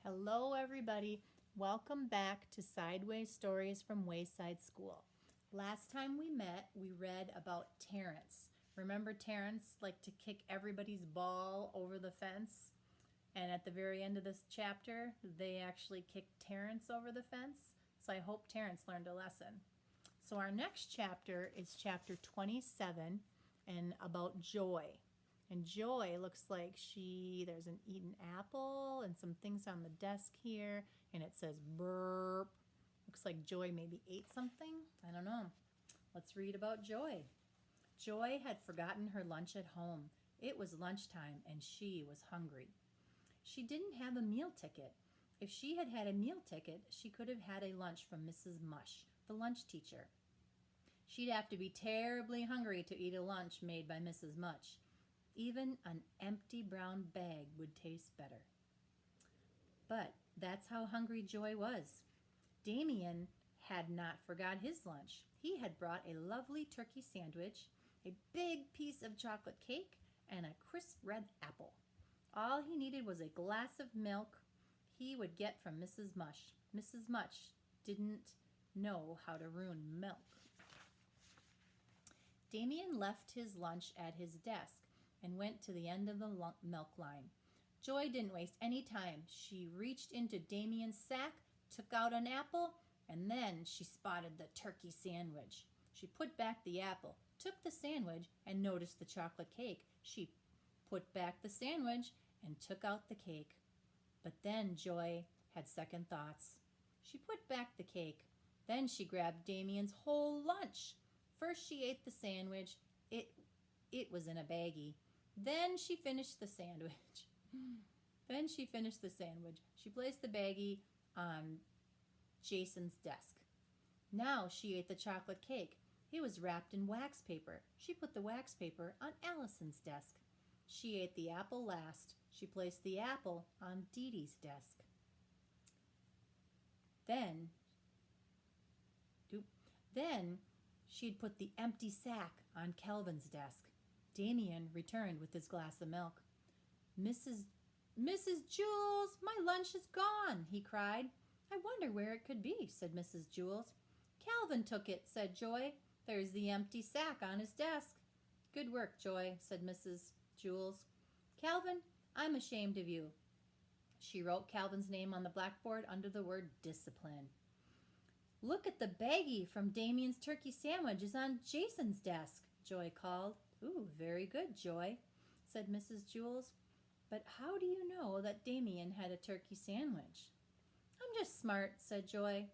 Hello, everybody. Welcome back to Sideways Stories from Wayside School. Last time we met, we read about Terrence. Remember Terrence liked to kick everybody's ball over the fence? And at the very end of this chapter, they actually kicked Terrence over the fence. So I hope Terrence learned a lesson. So our next chapter is chapter 27 and about Joy. And Joy looks like there's an eaten apple and some things on the desk here, and it says burp. Looks like Joy maybe ate something. I don't know. Let's read about Joy. Joy had forgotten her lunch at home. It was lunchtime and she was hungry. She didn't have a meal ticket. If she had had a meal ticket, she could have had a lunch from Mrs. Mush, the lunch teacher. She'd have to be terribly hungry to eat a lunch made by Mrs. Mush. Even an empty brown bag would taste better. But that's how hungry Joy was. Damien had not forgot his lunch. He had brought a lovely turkey sandwich, a big piece of chocolate cake, and a crisp red apple. All he needed was a glass of milk he would get from Mrs. Mush. Mrs. Mush didn't know how to ruin milk. Damien left his lunch at his desk and went to the end of the milk line. Joy didn't waste any time. She reached into Damien's sack, took out an apple, and then she spotted the turkey sandwich. She put back the apple, took the sandwich, and noticed the chocolate cake. She put back the sandwich and took out the cake. But then Joy had second thoughts. She put back the cake. Then she grabbed Damien's whole lunch. First she ate the sandwich. It was in a baggie. Then she finished the sandwich. She placed the baggie on Jason's desk. Now she ate the chocolate cake. It was wrapped in wax paper. She put the wax paper on Allison's desk. She ate the apple last. She placed the apple on Dee Dee's desk. Then she'd put the empty sack on Kelvin's desk. Damien returned with his glass of milk. Mrs. Jules, my lunch is gone, he cried. I wonder where it could be, said Mrs. Jules. Calvin took it, said Joy. There's the empty sack on his desk. Good work, Joy, said Mrs. Jules. Calvin, I'm ashamed of you. She wrote Calvin's name on the blackboard under the word discipline. Look at the baggie from Damien's turkey sandwich is on Jason's desk, Joy called. Ooh, very good, Joy, said Mrs. Jules. But how do you know that Damien had a turkey sandwich? I'm just smart, said Joy.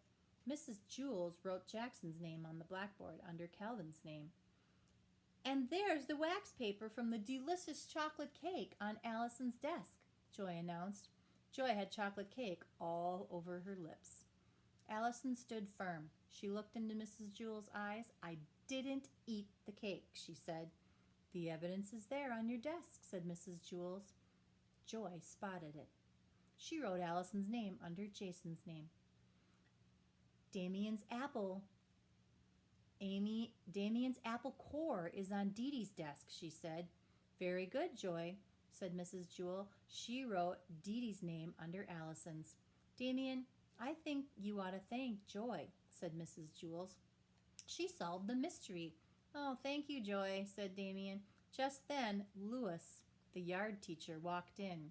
Mrs. Jules wrote Jackson's name on the blackboard under Calvin's name. And there's the wax paper from the delicious chocolate cake on Allison's desk, Joy announced. Joy had chocolate cake all over her lips. Allison stood firm. She looked into Mrs. Jules' eyes. I didn't eat the cake, she said. The evidence is there on your desk, said Mrs. Jules. Joy spotted it. She wrote Allison's name under Jason's name. Damien's apple core is on Dee Dee's desk, she said. Very good, Joy, said Mrs. Jewell. She wrote Dee Dee's name under Allison's. Damien, I think you ought to thank Joy, said Mrs. Jules. She solved the mystery. Oh, thank you, Joy, said Damien. Just then, Louis, the yard teacher, walked in.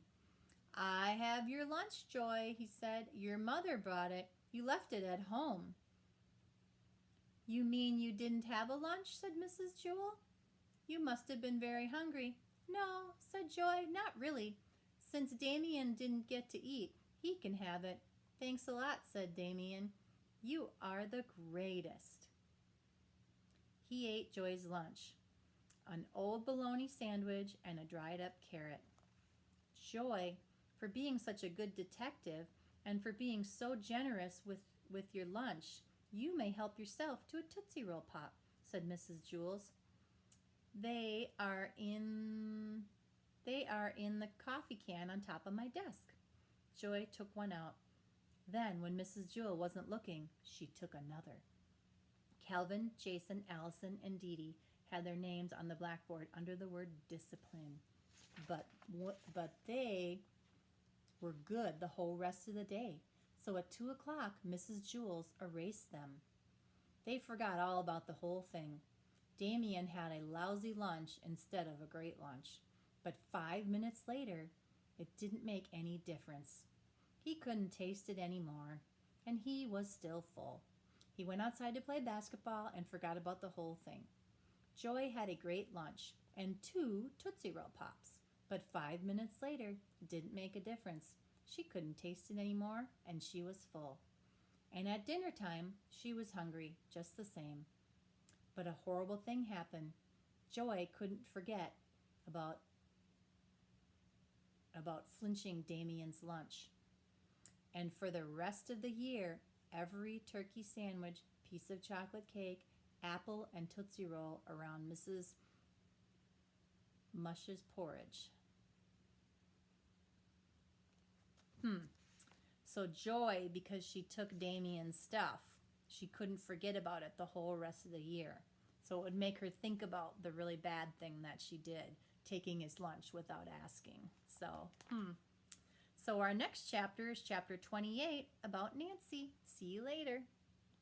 I have your lunch, Joy, he said. Your mother brought it. You left it at home. You mean you didn't have a lunch, said Mrs. Jewell. You must have been very hungry. No, said Joy, not really. Since Damien didn't get to eat, he can have it. Thanks a lot, said Damien. You are the greatest. He ate Joy's lunch, an old bologna sandwich and a dried-up carrot. Joy, for being such a good detective and for being so generous with your lunch, you may help yourself to a Tootsie Roll Pop, said Mrs. Jules. They are in the coffee can on top of my desk. Joy took one out. Then, when Mrs. Jewell wasn't looking, she took another. Calvin, Jason, Allison, and Dee Dee had their names on the blackboard under the word discipline. But they were good the whole rest of the day, so at 2 o'clock Mrs. Jules erased them. They forgot all about the whole thing. Damien had a lousy lunch instead of a great lunch, but 5 minutes later, it didn't make any difference. He couldn't taste it anymore, and he was still full. He went outside to play basketball and forgot about the whole thing. Joy had a great lunch and 2 Tootsie Roll Pops, but 5 minutes later, it didn't make a difference. She couldn't taste it anymore, and she was full. And at dinner time, she was hungry, just the same. But a horrible thing happened. Joy couldn't forget about flinching Damien's lunch. And for the rest of the year, every turkey sandwich, piece of chocolate cake, apple, and Tootsie Roll around Mrs. Mush's porridge. So Joy, because she took Damien's stuff, she couldn't forget about it the whole rest of the year. So it would make her think about the really bad thing that she did, taking his lunch without asking. So our next chapter is chapter 28 about Nancy. See you later.